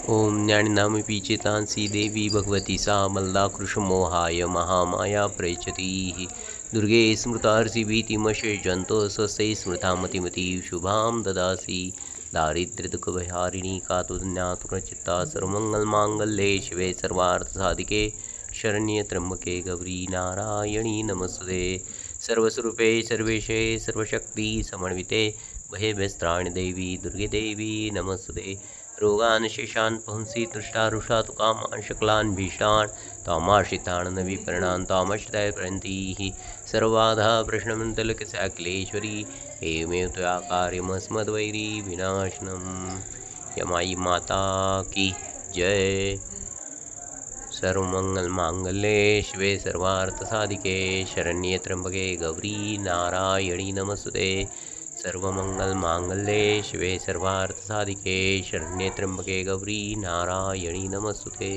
ओम ज्ञानिनामी पीचितांसी देवी भगवती सा मल्ला कृष्णमोहाय महामाया प्रयच्छति दुर्गे स्मृतार्षि भीतिमशेषजन्तो स्वस्यै स्मृता मतिमती शुभां ददासि दारिद्र्यदुःखविहारिणी का तुज्ञातुरचित्ता सर्वमङ्गलमाङ्गल्ये शिवे सर्वार्थसाधिके शरण्ये त्र्यम्बके गौरी नारायणी नमस्ते सर्वस्वरूपे सर्वेशे सर्वशक्ति समन्विते भयभ्यस्त्राणि देवी दुर्गे देवी नमस्ते रोगान् शेषान् पुंसि तुष्टारुषा तुकामान् शकलान् भीषान् तामाश्रितान् न विपर्णान् तामश्रिताय प्रयन्तीः सर्वबाधा प्रश्नमन्तलकशाक्लेश्वरी एवमेव त्वया कार्यमस्मद्वैरी विनाशनम् यमायि माता की जय। सर्वमङ्गलमाङ्गल्ये शिवे सर्वार्थसाधिके शरण्ये त्र्यम्बके गौरी नारायणी नमस्ते सर्वमङ्गलमाङ्गल्ये शिवे सर्वार्थसाधिके शरण्ये त्र्यम्बके गौरी नारायणी नमस्ते।